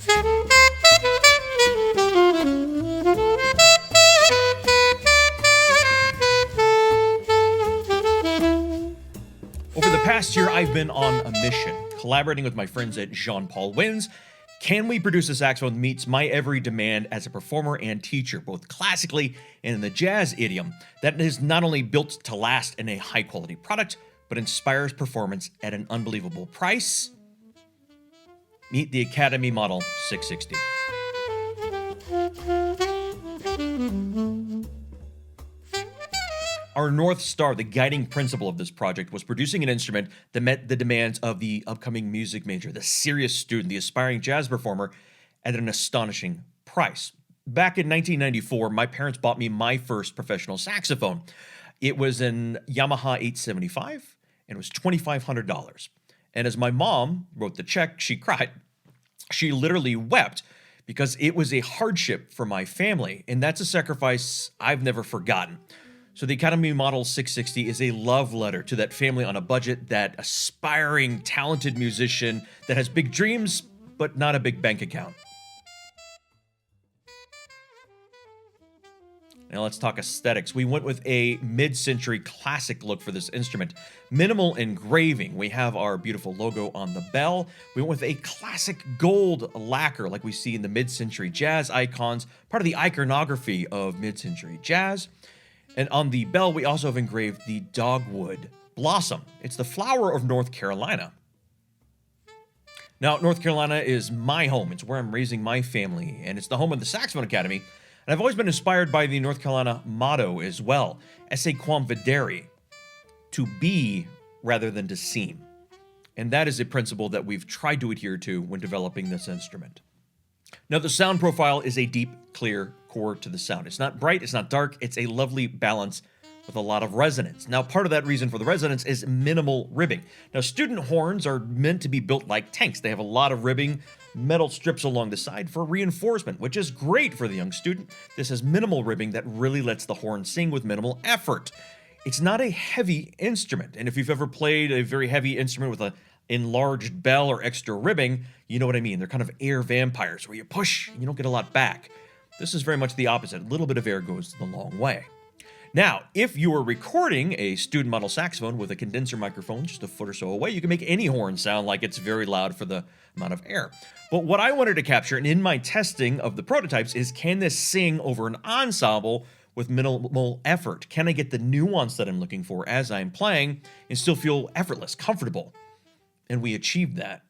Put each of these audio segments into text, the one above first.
Over the past year, I've been on a mission, collaborating with my friends at Jean Paul Wins. Can we produce a saxophone that meets my every demand as a performer and teacher, both classically and in the jazz idiom, that is not only built to last in a high quality product, but inspires performance at an unbelievable price? Meet the Academy Model 660. Our North Star, the guiding principle of this project, was producing an instrument that met the demands of the upcoming music major, the serious student, the aspiring jazz performer, at an astonishing price. Back in 1994, my parents bought me my first professional saxophone. It was an Yamaha 875, and it was $2,500. And as my mom wrote the check, she cried. She literally wept because it was a hardship for my family, and that's a sacrifice I've never forgotten. So the Academy Model 660 is a love letter to that family on a budget, that aspiring, talented musician that has big dreams, but not a big bank account. Now let's talk aesthetics. We went with a mid-century classic look for this instrument. Minimal engraving. We have our beautiful logo on the bell. We went with a classic gold lacquer like we see in the mid-century jazz icons, part of the iconography of mid-century jazz. And on the bell, we also have engraved the dogwood blossom. It's the flower of North Carolina. Now, North Carolina is my home. It's where I'm raising my family, and it's the home of the Saxophone Academy. And I've always been inspired by the North Carolina motto as well, esse quam videre, to be rather than to seem. And that is a principle that we've tried to adhere to when developing this instrument. Now, the sound profile is a deep, clear core to the sound. It's not bright, it's not dark, it's a lovely balance with a lot of resonance. Now, part of that reason for the resonance is minimal ribbing. Now, student horns are meant to be built like tanks. They have a lot of ribbing, metal strips along the side for reinforcement, which is great for the young student. This has minimal ribbing that really lets the horn sing with minimal effort. It's not a heavy instrument, and if you've ever played a very heavy instrument with a enlarged bell or extra ribbing, you know what I mean. They're kind of air vampires where you push and you don't get a lot back. This is very much the opposite. A little bit of air goes the long way. Now, if you are recording a student model saxophone with a condenser microphone just a foot or so away, you can make any horn sound like it's very loud for the amount of air. But what I wanted to capture, and in my testing of the prototypes, is can this sing over an ensemble with minimal effort? Can I get the nuance that I'm looking for as I'm playing and still feel effortless, comfortable? And we achieved that.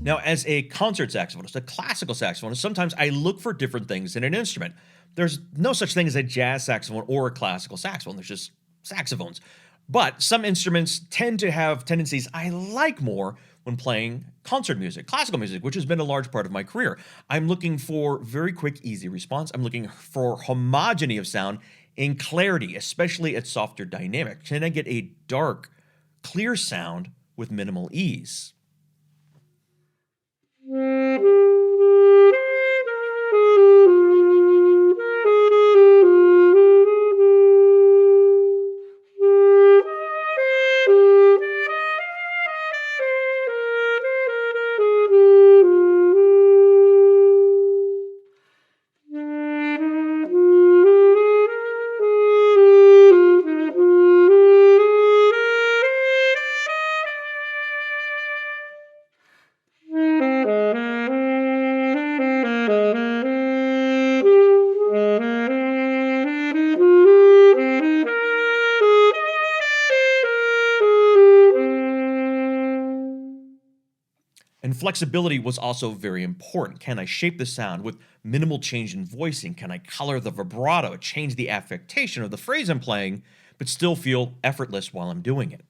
Now, as a concert saxophonist, a classical saxophonist, sometimes I look for different things in an instrument. There's no such thing as a jazz saxophone or a classical saxophone. There's just saxophones. But some instruments tend to have tendencies I like more when playing concert music, classical music, which has been a large part of my career. I'm looking for very quick, easy response. I'm looking for homogeny of sound and clarity, especially at softer dynamics. Can I get a dark, clear sound with minimal ease? And flexibility was also very important. Can I shape the sound with minimal change in voicing? Can I color the vibrato, change the affectation of the phrase I'm playing, but still feel effortless while I'm doing it?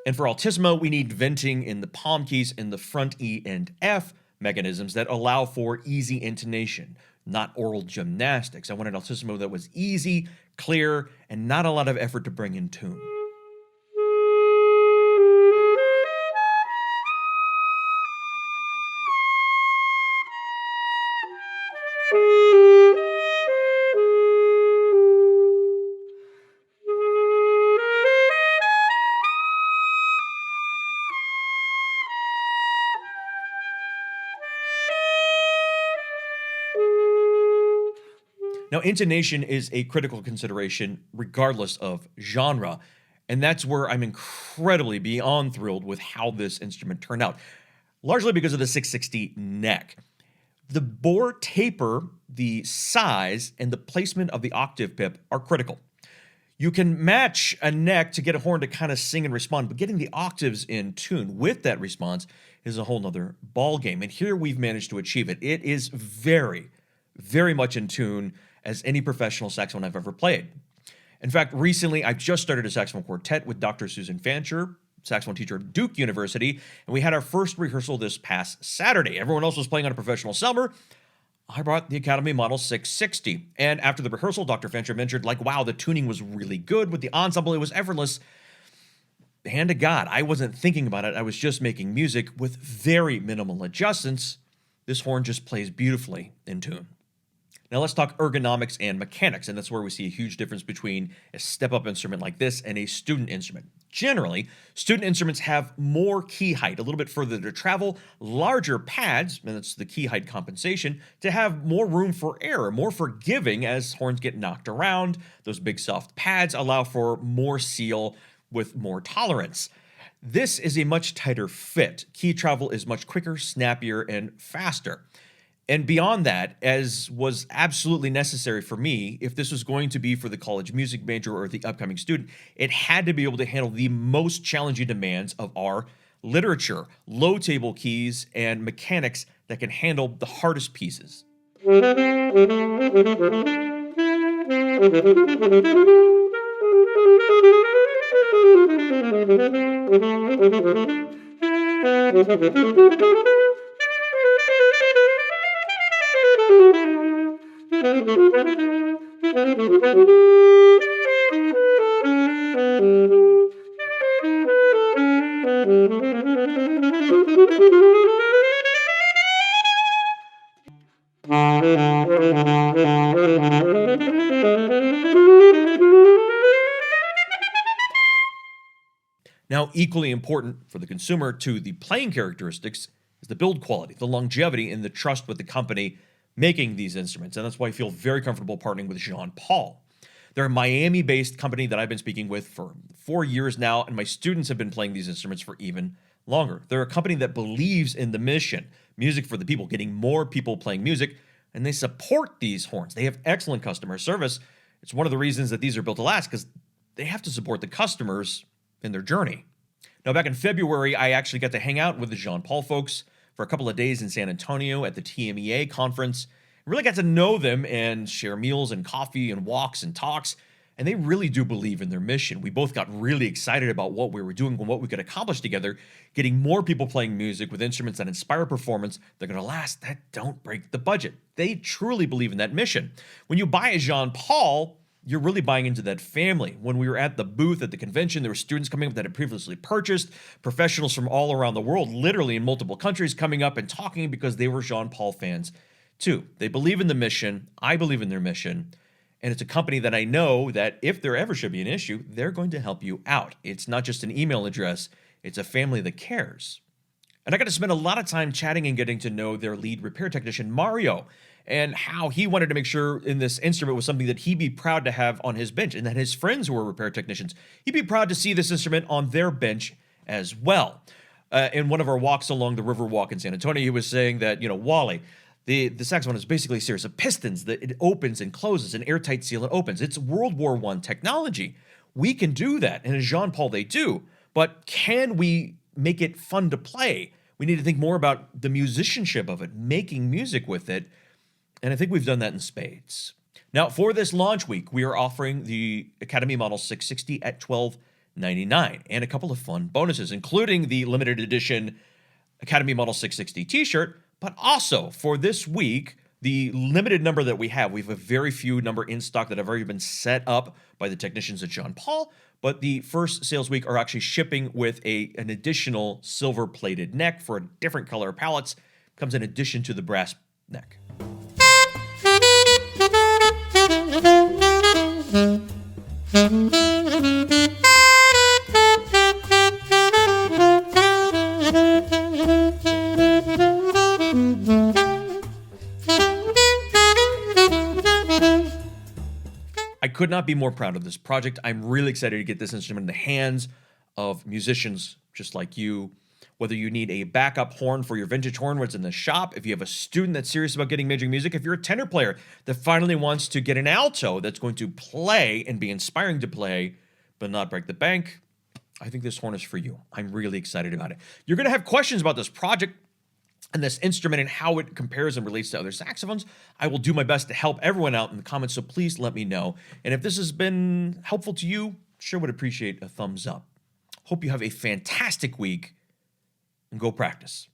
And for altissimo, we need venting in the palm keys in the front E and F mechanisms that allow for easy intonation, not oral gymnastics. I wanted altissimo that was easy, clear, and not a lot of effort to bring in tune. Now, intonation is a critical consideration regardless of genre, and that's where I'm incredibly beyond thrilled with how this instrument turned out, largely because of the 660 neck. The bore taper, the size, and the placement of the octave pip are critical. You can match a neck to get a horn to kind of sing and respond, but getting the octaves in tune with that response is a whole nother ball game. And here we've managed to achieve it. It is very, very much in tune as any professional saxophone I've ever played. In fact, recently I just started a saxophone quartet with Dr. Susan Fancher, saxophone teacher at Duke University, and we had our first rehearsal this past Saturday. Everyone else was playing on a professional Selmer. I brought the Academy Model 660, and after the rehearsal, Dr. Fancher mentioned, like, wow, the tuning was really good with the ensemble. It was effortless. Hand to God, I wasn't thinking about it. I was just making music with very minimal adjustments. This horn just plays beautifully in tune. Now let's talk ergonomics and mechanics, and that's where we see a huge difference between a step-up instrument like this and a student instrument. Generally, student instruments have more key height, a little bit further to travel, larger pads, and that's the key height compensation, to have more room for error, more forgiving as horns get knocked around. Those big soft pads allow for more seal with more tolerance. This is a much tighter fit. Key travel is much quicker, snappier, and faster. And beyond that, as was absolutely necessary for me, if this was going to be for the college music major or the upcoming student, it had to be able to handle the most challenging demands of our literature, low table keys, and mechanics that can handle the hardest pieces. Now, equally important for the consumer to the playing characteristics is the build quality, the longevity, and the trust with the company making these instruments. And that's why I feel very comfortable partnering with Jean Paul. They're a Miami-based company that I've been speaking with for 4 years now, and my students have been playing these instruments for even longer. They're a company that believes in the mission, music for the people, getting more people playing music, and they support these horns. They have excellent customer service. It's one of the reasons that these are built to last, because they have to support the customers in their journey. Now, back in February, I actually got to hang out with the Jean Paul folks for a couple of days in San Antonio at the TMEA conference. I really got to know them and share meals and coffee and walks and talks, and they really do believe in their mission. We both got really excited about what we were doing and what we could accomplish together, getting more people playing music with instruments that inspire performance, they're going to last, that don't break the budget. They truly believe in that mission. When you buy a Jean Paul, you're really buying into that family. When we were at the booth at the convention, there were students coming up that had previously purchased, professionals from all around the world, literally in multiple countries, coming up and talking because they were Jean Paul fans too. They believe in the mission. I believe in their mission. And it's a company that I know that if there ever should be an issue, they're going to help you out. It's not just an email address. It's a family that cares. And I got to spend a lot of time chatting and getting to know their lead repair technician, Mario, and how he wanted to make sure in this instrument was something that he'd be proud to have on his bench, and that his friends who were repair technicians, he'd be proud to see this instrument on their bench as well. In one of our walks along the river walk in San Antonio, he was saying that, Wally, the saxophone is basically a series of pistons that it opens and closes, an airtight seal it opens. It's World War I technology. We can do that, and as Jean Paul they do, but can we make it fun to play? We need to think more about the musicianship of it, making music with it, and I think we've done that in spades. Now, for this launch week, we are offering the Academy Model 660 at $12.99 and a couple of fun bonuses, including the limited edition Academy Model 660 t-shirt, but also for this week, the limited number that we have a very few number in stock that have already been set up by the technicians at Jean Paul, but the first sales week are actually shipping with an additional silver-plated neck for a different color palettes. Comes in addition to the brass neck. I could not be more proud of this project. I'm really excited to get this instrument in the hands of musicians just like you. Whether you need a backup horn for your vintage horn when it's in the shop, if you have a student that's serious about getting major music, if you're a tenor player that finally wants to get an alto that's going to play and be inspiring to play, but not break the bank, I think this horn is for you. I'm really excited about it. You're going to have questions about this project and this instrument and how it compares and relates to other saxophones. I will do my best to help everyone out in the comments, so please let me know. And if this has been helpful to you, sure would appreciate a thumbs up. Hope you have a fantastic week, and go practice.